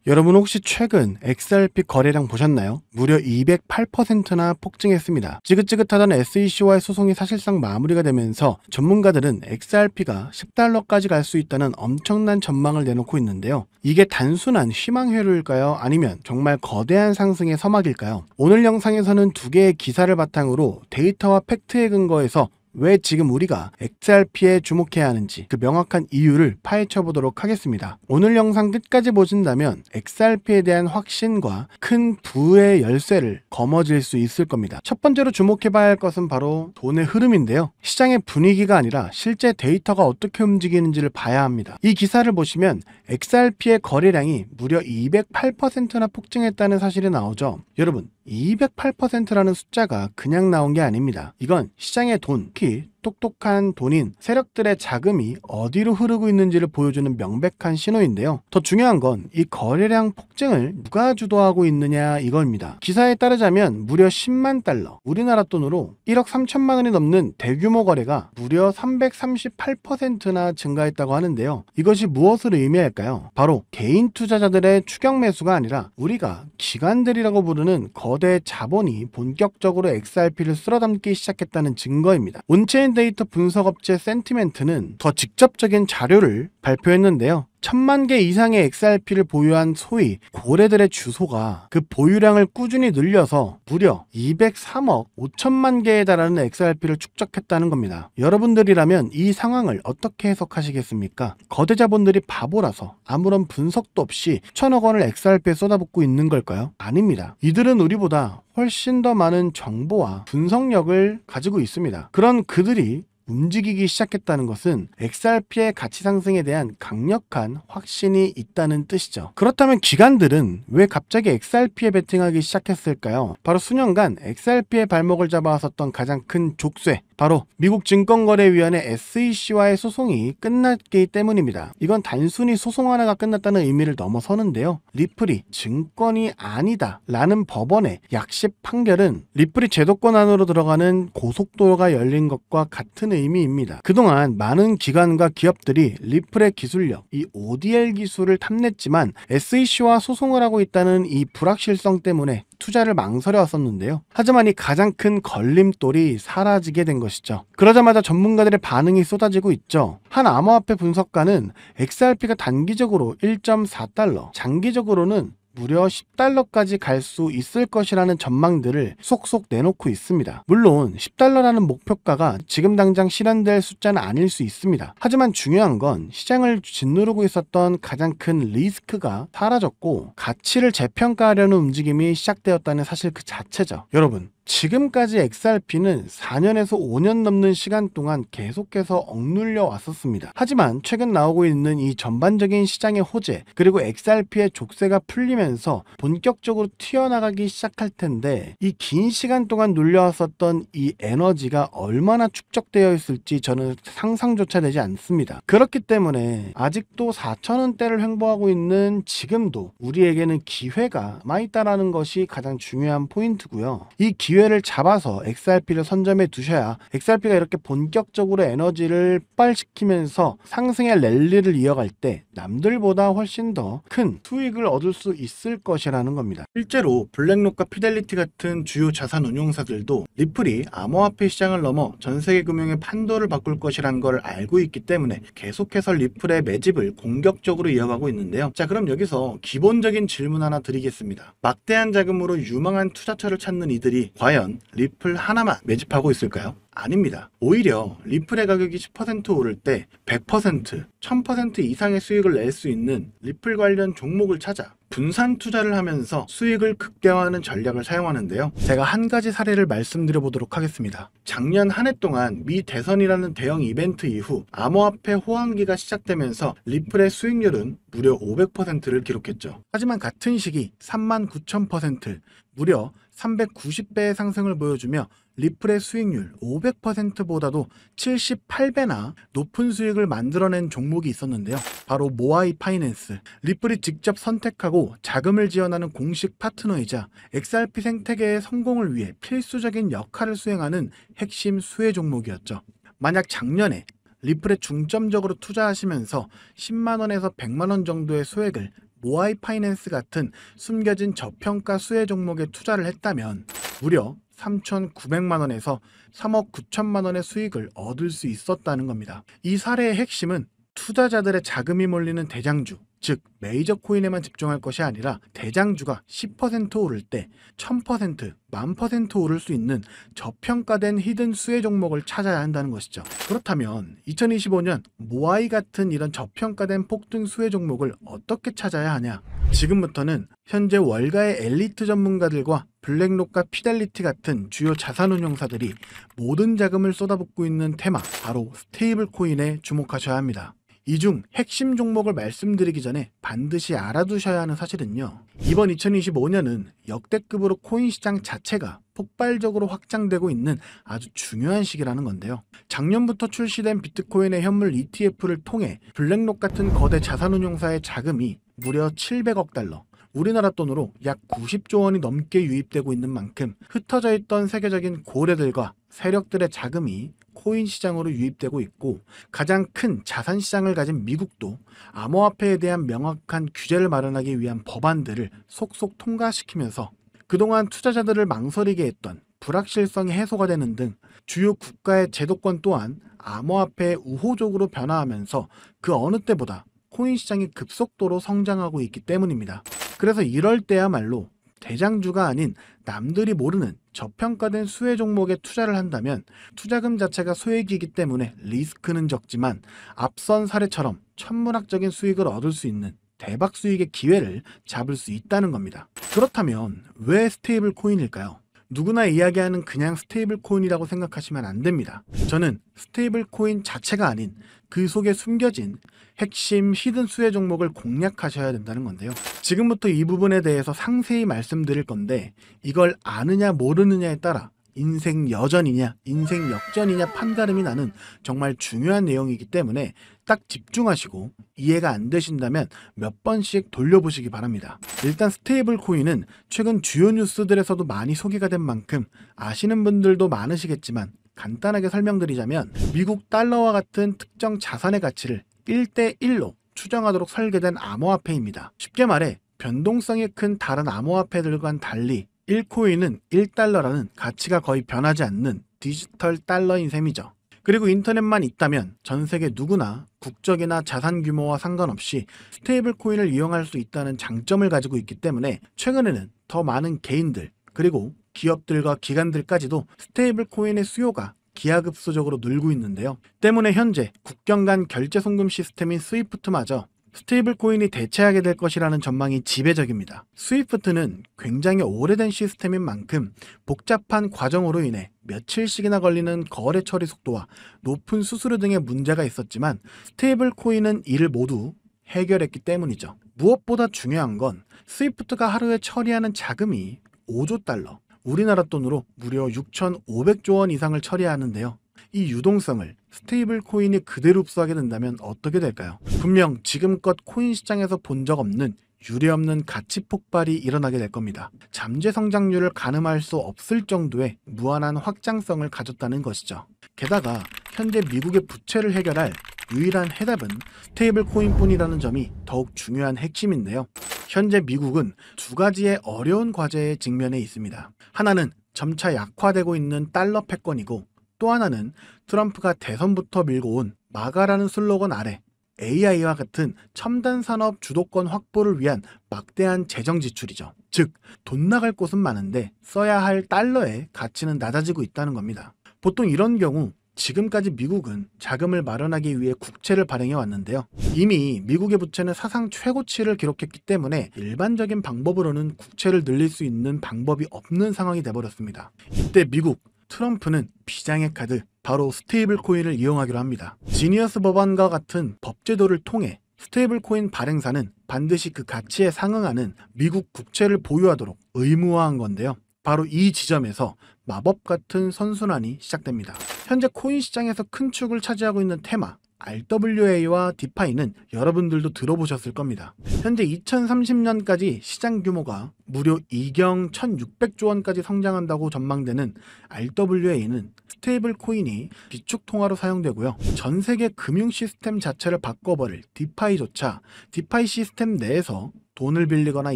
여러분 혹시 최근 XRP 거래량 보셨나요? 무려 208%나 폭증했습니다. 지긋지긋하던 SEC와의 소송이 사실상 마무리가 되면서 전문가들은 XRP가 10달러까지 갈 수 있다는 엄청난 전망을 내놓고 있는데요. 이게 단순한 희망회로일까요? 아니면 정말 거대한 상승의 서막일까요? 오늘 영상에서는 두 개의 기사를 바탕으로 데이터와 팩트에 근거해서 왜 지금 우리가 XRP에 주목해야 하는지 그 명확한 이유를 파헤쳐 보도록 하겠습니다. 오늘 영상 끝까지 보신다면 XRP에 대한 확신과 큰 부의 열쇠를 거머쥘 수 있을 겁니다. 첫 번째로 주목해 봐야 할 것은 바로 돈의 흐름인데요. 시장의 분위기가 아니라 실제 데이터가 어떻게 움직이는지를 봐야 합니다. 이 기사를 보시면 XRP의 거래량이 무려 208%나 폭증했다는 사실이 나오죠. 여러분, 208%라는 숫자가 그냥 나온 게 아닙니다. 이건 시장의 돈, 특히 똑똑한 돈인 세력들의 자금이 어디로 흐르고 있는지를 보여주는 명백한 신호인데요. 더 중요한 건 이 거래량 폭증을 누가 주도하고 있느냐 이겁니다. 기사에 따르자면 무려 10만 달러, 우리나라 돈으로 1억 3천만 원이 넘는 대규모 거래가 무려 338%나 증가했다고 하는데요. 이것이 무엇을 의미할까요? 바로 개인 투자자들의 추격 매수가 아니라 우리가 기관들이라고 부르는 거대 자본이 본격적으로 XRP를 쓸어담기 시작했다는 증거입니다. 온체인 데이터 분석업체 센티멘트는 더 직접적인 자료를 발표했는데요. 1000만 개 이상의 XRP를 보유한 소위 고래들의 주소가 그 보유량을 꾸준히 늘려서 무려 203억 5천만 개에 달하는 XRP를 축적했다는 겁니다. 여러분들이라면 이 상황을 어떻게 해석하시겠습니까? 거대 자본들이 바보라서 아무런 분석도 없이 천억 원을 XRP에 쏟아붓고 있는 걸까요? 아닙니다. 이들은 우리보다 훨씬 더 많은 정보와 분석력을 가지고 있습니다. 그런 그들이 움직이기 시작했다는 것은 XRP의 가치 상승에 대한 강력한 확신이 있다는 뜻이죠. 그렇다면 기관들은 왜 갑자기 XRP에 베팅하기 시작했을까요? 바로 수년간 XRP의 발목을 잡아왔었던 가장 큰 족쇄, 바로 미국 증권거래위원회 SEC와의 소송이 끝났기 때문입니다. 이건 단순히 소송 하나가 끝났다는 의미를 넘어서는데요. 리플이 증권이 아니다 라는 법원의 약식 판결은 리플이 제도권 안으로 들어가는 고속도로가 열린 것과 같은 의미입니다. 그동안 많은 기관과 기업들이 리플의 기술력, 이 ODL 기술을 탐냈지만 SEC와 소송을 하고 있다는 이 불확실성 때문에 투자를 망설여 왔었는데요. 하지만 이 가장 큰 걸림돌이 사라지게 된 것이죠. 그러자마자 전문가들의 반응이 쏟아지고 있죠. 한 암호화폐 분석가는 XRP가 단기적으로 1.4달러, 장기적으로는 무려 10달러까지 갈 수 있을 것이라는 전망들을 속속 내놓고 있습니다. 물론 10달러라는 목표가가 지금 당장 실현될 숫자는 아닐 수 있습니다. 하지만 중요한 건 시장을 짓누르고 있었던 가장 큰 리스크가 사라졌고 가치를 재평가하려는 움직임이 시작되었다는 사실 그 자체죠. 여러분, 지금까지 XRP는 4년에서 5년 넘는 시간 동안 계속해서 억눌려 왔었습니다. 하지만 최근 나오고 있는 이 전반적인 시장의 호재, 그리고 XRP의 족쇄가 풀리면서 본격적으로 튀어나가기 시작할 텐데 이 긴 시간 동안 눌려왔었던 이 에너지가 얼마나 축적되어 있을지 저는 상상조차 되지 않습니다. 그렇기 때문에 아직도 4,000원대를 횡보하고 있는 지금도 우리에게는 기회가 많이 있다는 것이 가장 중요한 포인트고요. 이 기회를 잡아서 XRP를 선점해 두셔야 XRP가 이렇게 본격적으로 에너지를 폭발시키면서 상승의 랠리를 이어갈 때 남들보다 훨씬 더 큰 수익을 얻을 수 있을 것이라는 겁니다. 실제로 블랙록과 피델리티 같은 주요 자산 운용사들도 리플이 암호화폐 시장을 넘어 전세계 금융의 판도를 바꿀 것이란 걸 알고 있기 때문에 계속해서 리플의 매집을 공격적으로 이어가고 있는데요. 자, 그럼 여기서 기본적인 질문 하나 드리겠습니다. 막대한 자금으로 유망한 투자처를 찾는 이들이 과연 리플 하나만 매집하고 있을까요? 아닙니다. 오히려 리플의 가격이 10% 오를 때 100%, 1000% 이상의 수익을 낼 수 있는 리플 관련 종목을 찾아 분산 투자를 하면서 수익을 극대화하는 전략을 사용하는데요. 제가 한 가지 사례를 말씀드려 보도록 하겠습니다. 작년 한 해 동안 미 대선이라는 대형 이벤트 이후 암호화폐 호황기가 시작되면서 리플의 수익률은 무려 500%를 기록했죠. 하지만 같은 시기 39,000%, 무려 390배의 상승을 보여주며 리플의 수익률 500%보다도 78배나 높은 수익을 만들어낸 종목이 있었는데요. 바로 모아이 파이낸스. 리플이 직접 선택하고 자금을 지원하는 공식 파트너이자 XRP 생태계의 성공을 위해 필수적인 역할을 수행하는 핵심 수혜 종목이었죠. 만약 작년에 리플에 중점적으로 투자하시면서 10만원에서 100만원 정도의 소액을 모아이 파이낸스 같은 숨겨진 저평가 수혜 종목에 투자를 했다면 무려 3,900만 원에서 3억 9천만 원의 수익을 얻을 수 있었다는 겁니다. 이 사례의 핵심은 투자자들의 자금이 몰리는 대장주, 즉 메이저 코인에만 집중할 것이 아니라 대장주가 10% 오를 때 1000%, 10,000% 오를 수 있는 저평가된 히든 수혜 종목을 찾아야 한다는 것이죠. 그렇다면 2025년 모아이 같은 이런 저평가된 폭등 수혜 종목을 어떻게 찾아야 하냐? 지금부터는 현재 월가의 엘리트 전문가들과 블랙록과 피델리티 같은 주요 자산운용사들이 모든 자금을 쏟아붓고 있는 테마, 바로 스테이블 코인에 주목하셔야 합니다. 이 중 핵심 종목을 말씀드리기 전에 반드시 알아두셔야 하는 사실은요, 이번 2025년은 역대급으로 코인 시장 자체가 폭발적으로 확장되고 있는 아주 중요한 시기라는 건데요. 작년부터 출시된 비트코인의 현물 ETF를 통해 블랙록 같은 거대 자산운용사의 자금이 무려 700억 달러, 우리나라 돈으로 약 90조 원이 넘게 유입되고 있는 만큼 흩어져 있던 세계적인 고래들과 세력들의 자금이 코인 시장으로 유입되고 있고, 가장 큰 자산 시장을 가진 미국도 암호화폐에 대한 명확한 규제를 마련하기 위한 법안들을 속속 통과시키면서 그동안 투자자들을 망설이게 했던 불확실성이 해소가 되는 등 주요 국가의 제도권 또한 암호화폐에 우호적으로 변화하면서 그 어느 때보다 코인 시장이 급속도로 성장하고 있기 때문입니다. 그래서 이럴 때야말로 대장주가 아닌 남들이 모르는 저평가된 수혜 종목에 투자를 한다면 투자금 자체가 소액이기 때문에 리스크는 적지만 앞선 사례처럼 천문학적인 수익을 얻을 수 있는 대박 수익의 기회를 잡을 수 있다는 겁니다. 그렇다면 왜 스테이블 코인일까요? 누구나 이야기하는 그냥 스테이블 코인이라고 생각하시면 안 됩니다. 저는 스테이블 코인 자체가 아닌 그 속에 숨겨진 핵심 히든 수혜 종목을 공략하셔야 된다는 건데요. 지금부터 이 부분에 대해서 상세히 말씀드릴 건데, 이걸 아느냐 모르느냐에 따라 인생 여전이냐 인생 역전이냐 판가름이 나는 정말 중요한 내용이기 때문에 딱 집중하시고 이해가 안 되신다면 몇 번씩 돌려보시기 바랍니다. 일단 스테이블 코인은 최근 주요 뉴스들에서도 많이 소개가 된 만큼 아시는 분들도 많으시겠지만, 간단하게 설명드리자면 미국 달러와 같은 특정 자산의 가치를 1대1로 추정하도록 설계된 암호화폐입니다. 쉽게 말해 변동성이 큰 다른 암호화폐들과는 달리 1코인은 1달러라는 가치가 거의 변하지 않는 디지털 달러인 셈이죠. 그리고 인터넷만 있다면 전 세계 누구나 국적이나 자산 규모와 상관없이 스테이블 코인을 이용할 수 있다는 장점을 가지고 있기 때문에 최근에는 더 많은 개인들 그리고 기업들과 기관들까지도 스테이블 코인의 수요가 기하급수적으로 늘고 있는데요. 때문에 현재 국경 간 결제 송금 시스템인 스위프트마저 스테이블 코인이 대체하게 될 것이라는 전망이 지배적입니다. 스위프트는 굉장히 오래된 시스템인 만큼 복잡한 과정으로 인해 며칠씩이나 걸리는 거래 처리 속도와 높은 수수료 등의 문제가 있었지만, 스테이블 코인은 이를 모두 해결했기 때문이죠. 무엇보다 중요한 건 스위프트가 하루에 처리하는 자금이 5조 달러, 우리나라 돈으로 무려 6,500조 원 이상을 처리하는데요. 이 유동성을 스테이블 코인이 그대로 흡수하게 된다면 어떻게 될까요? 분명 지금껏 코인 시장에서 본 적 없는 유례없는 가치 폭발이 일어나게 될 겁니다. 잠재 성장률을 가늠할 수 없을 정도의 무한한 확장성을 가졌다는 것이죠. 게다가 현재 미국의 부채를 해결할 유일한 해답은 스테이블 코인뿐이라는 점이 더욱 중요한 핵심인데요. 현재 미국은 두 가지의 어려운 과제에 직면해 있습니다. 하나는 점차 약화되고 있는 달러 패권이고, 또 하나는 트럼프가 대선부터 밀고 온 마가라는 슬로건 아래 AI와 같은 첨단 산업 주도권 확보를 위한 막대한 재정 지출이죠. 즉, 돈 나갈 곳은 많은데 써야 할 달러의 가치는 낮아지고 있다는 겁니다. 보통 이런 경우 지금까지 미국은 자금을 마련하기 위해 국채를 발행해 왔는데요. 이미 미국의 부채는 사상 최고치를 기록했기 때문에 일반적인 방법으로는 국채를 늘릴 수 있는 방법이 없는 상황이 돼버렸습니다. 이때 미국 트럼프는 비장의 카드, 바로 스테이블 코인을 이용하기로 합니다. 지니어스 법안과 같은 법제도를 통해 스테이블 코인 발행사는 반드시 그 가치에 상응하는 미국 국채를 보유하도록 의무화한 건데요. 바로 이 지점에서 마법 같은 선순환이 시작됩니다. 현재 코인 시장에서 큰 축을 차지하고 있는 테마, RWA와 디파이는 여러분들도 들어보셨을 겁니다. 현재 2030년까지 시장 규모가 무려 2경 1600조 원까지 성장한다고 전망되는 RWA는 스테이블 코인이 비축 통화로 사용되고요. 전 세계 금융 시스템 자체를 바꿔버릴 디파이조차 디파이 시스템 내에서 돈을 빌리거나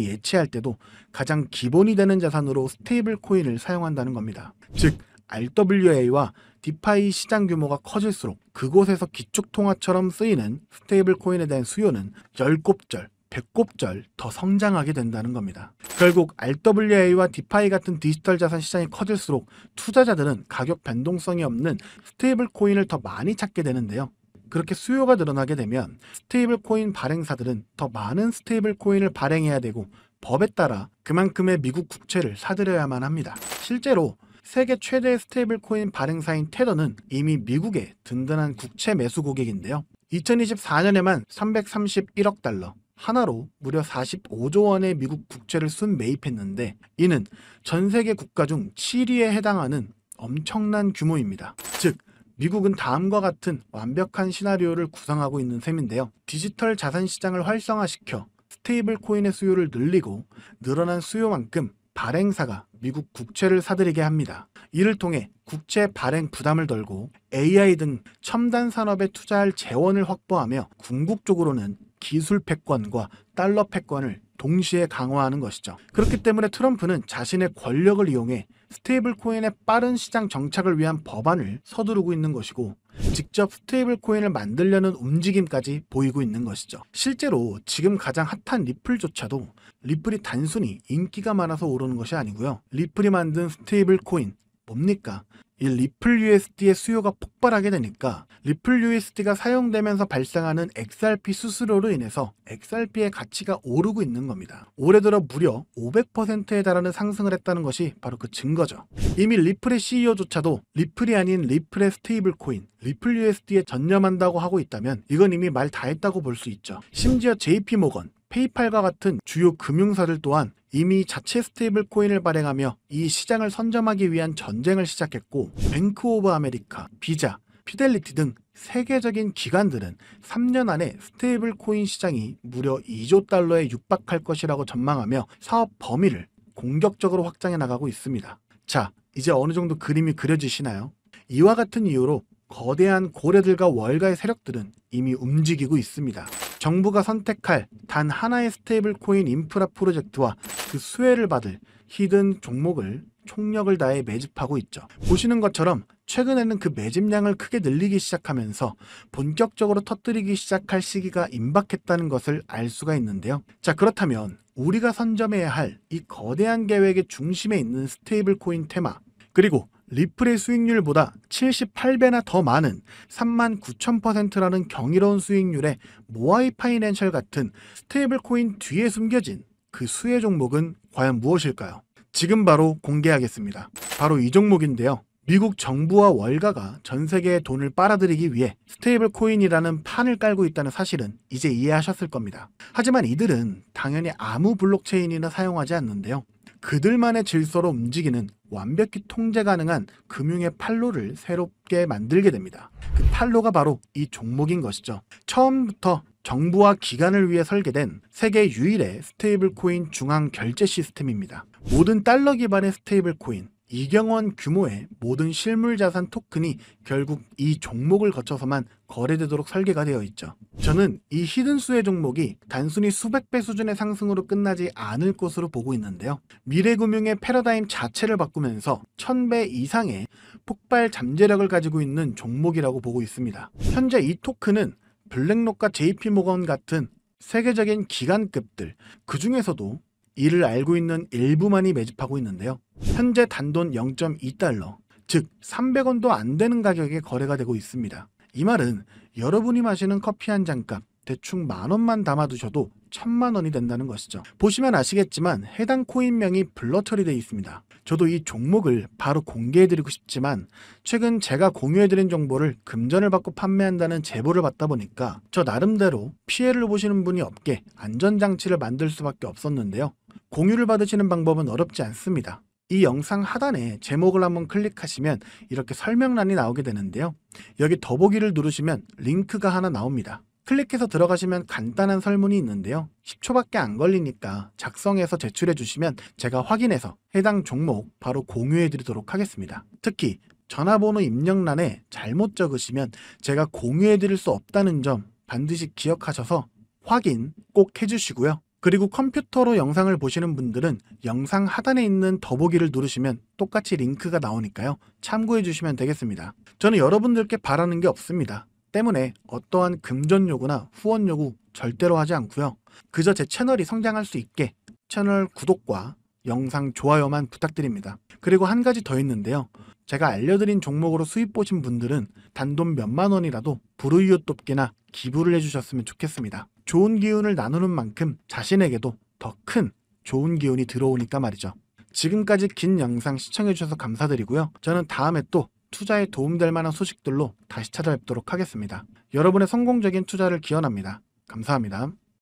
예치할 때도 가장 기본이 되는 자산으로 스테이블 코인을 사용한다는 겁니다. 즉 RWA와 디파이 시장 규모가 커질수록 그곳에서 기축통화처럼 쓰이는 스테이블 코인에 대한 수요는 10곱절, 100곱절 더 성장하게 된다는 겁니다. 결국 RWA와 디파이 같은 디지털 자산 시장이 커질수록 투자자들은 가격 변동성이 없는 스테이블 코인을 더 많이 찾게 되는데요. 그렇게 수요가 늘어나게 되면 스테이블 코인 발행사들은 더 많은 스테이블 코인을 발행해야 되고 법에 따라 그만큼의 미국 국채를 사들여야만 합니다. 실제로 세계 최대의 스테이블 코인 발행사인 테더는 이미 미국의 든든한 국채 매수 고객인데요. 2024년에만 331억 달러, 하나로 무려 45조 원의 미국 국채를 순매입했는데 이는 전 세계 국가 중 7위에 해당하는 엄청난 규모입니다. 즉 미국은 다음과 같은 완벽한 시나리오를 구상하고 있는 셈인데요. 디지털 자산 시장을 활성화시켜 스테이블 코인의 수요를 늘리고 늘어난 수요만큼 발행사가 미국 국채를 사들이게 합니다. 이를 통해 국채 발행 부담을 덜고 AI 등 첨단 산업에 투자할 재원을 확보하며 궁극적으로는 기술 패권과 달러 패권을 동시에 강화하는 것이죠. 그렇기 때문에 트럼프는 자신의 권력을 이용해 스테이블 코인의 빠른 시장 정착을 위한 법안을 서두르고 있는 것이고 직접 스테이블 코인을 만들려는 움직임까지 보이고 있는 것이죠. 실제로 지금 가장 핫한 리플조차도 리플이 단순히 인기가 많아서 오르는 것이 아니고요. 리플이 만든 스테이블 코인 뭡니까? 이 리플 USD의 수요가 폭발하게 되니까 리플 USD가 사용되면서 발생하는 XRP 수수료로 인해서 XRP의 가치가 오르고 있는 겁니다. 올해 들어 무려 500%에 달하는 상승을 했다는 것이 바로 그 증거죠. 이미 리플의 CEO조차도 리플이 아닌 리플의 스테이블 코인, 리플 USD에 전념한다고 하고 있다면 이건 이미 말 다 했다고 볼 수 있죠. 심지어 JP모건, 페이팔과 같은 주요 금융사들 또한 이미 자체 스테이블 코인을 발행하며 이 시장을 선점하기 위한 전쟁을 시작했고 뱅크 오브 아메리카, 비자, 피델리티 등 세계적인 기관들은 3년 안에 스테이블 코인 시장이 무려 2조 달러에 육박할 것이라고 전망하며 사업 범위를 공격적으로 확장해 나가고 있습니다. 자, 이제 어느 정도 그림이 그려지시나요? 이와 같은 이유로 거대한 고래들과 월가의 세력들은 이미 움직이고 있습니다. 정부가 선택할 단 하나의 스테이블 코인 인프라 프로젝트와 그 수혜를 받을 히든 종목을 총력을 다해 매집하고 있죠. 보시는 것처럼 최근에는 그 매집량을 크게 늘리기 시작하면서 본격적으로 터뜨리기 시작할 시기가 임박했다는 것을 알 수가 있는데요. 자, 그렇다면 우리가 선점해야 할 이 거대한 계획의 중심에 있는 스테이블 코인 테마, 그리고 리플의 수익률보다 78배나 더 많은 39,000%라는 경이로운 수익률의 모아이 파이낸셜 같은 스테이블 코인 뒤에 숨겨진 그 수혜 종목은 과연 무엇일까요? 지금 바로 공개하겠습니다. 바로 이 종목인데요. 미국 정부와 월가가 전 세계의 돈을 빨아들이기 위해 스테이블 코인이라는 판을 깔고 있다는 사실은 이제 이해하셨을 겁니다. 하지만 이들은 당연히 아무 블록체인이나 사용하지 않는데요. 그들만의 질서로 움직이는 완벽히 통제 가능한 금융의 판로를 새롭게 만들게 됩니다. 그 판로가 바로 이 종목인 것이죠. 처음부터 정부와 기관을 위해 설계된 세계 유일의 스테이블 코인 중앙 결제 시스템입니다. 모든 달러 기반의 스테이블 코인, 2경원 규모의 모든 실물 자산 토큰이 결국 이 종목을 거쳐서만 거래되도록 설계가 되어 있죠. 저는 이 히든 수혜 종목이 단순히 수백 배 수준의 상승으로 끝나지 않을 것으로 보고 있는데요. 미래금융의 패러다임 자체를 바꾸면서 1000배 이상의 폭발 잠재력을 가지고 있는 종목이라고 보고 있습니다. 현재 이 토큰은 블랙록과 JP모건 같은 세계적인 기관급들, 그 중에서도 이를 알고 있는 일부만이 매집하고 있는데요. 현재 단돈 0.2달러, 즉 300원도 안 되는 가격에 거래가 되고 있습니다. 이 말은 여러분이 마시는 커피 한 잔값 대충 10,000원만 담아두셔도 10,000,000원이 된다는 것이죠. 보시면 아시겠지만 해당 코인명이 블러 처리되어 있습니다. 저도 이 종목을 바로 공개해드리고 싶지만 최근 제가 공유해드린 정보를 금전을 받고 판매한다는 제보를 받다 보니까 저 나름대로 피해를 보시는 분이 없게 안전장치를 만들 수밖에 없었는데요. 공유를 받으시는 방법은 어렵지 않습니다. 이 영상 하단에 제목을 한번 클릭하시면 이렇게 설명란이 나오게 되는데요. 여기 더보기를 누르시면 링크가 하나 나옵니다. 클릭해서 들어가시면 간단한 설문이 있는데요. 10초밖에 안 걸리니까 작성해서 제출해 주시면 제가 확인해서 해당 종목 바로 공유해 드리도록 하겠습니다. 특히 전화번호 입력란에 잘못 적으시면 제가 공유해 드릴 수 없다는 점 반드시 기억하셔서 확인 꼭 해주시고요. 그리고 컴퓨터로 영상을 보시는 분들은 영상 하단에 있는 더보기를 누르시면 똑같이 링크가 나오니까요. 참고해 주시면 되겠습니다. 저는 여러분들께 바라는 게 없습니다. 때문에 어떠한 금전 요구나 후원 요구 절대로 하지 않고요. 그저 제 채널이 성장할 수 있게 채널 구독과 영상 좋아요만 부탁드립니다. 그리고 한 가지 더 있는데요. 제가 알려드린 종목으로 수익 보신 분들은 단돈 몇만 원이라도 불우이웃 돕기나 기부를 해주셨으면 좋겠습니다. 좋은 기운을 나누는 만큼 자신에게도 더 큰 좋은 기운이 들어오니까 말이죠. 지금까지 긴 영상 시청해주셔서 감사드리고요. 저는 다음에 또 투자에 도움될 만한 소식들로 다시 찾아뵙도록 하겠습니다. 여러분의 성공적인 투자를 기원합니다. 감사합니다.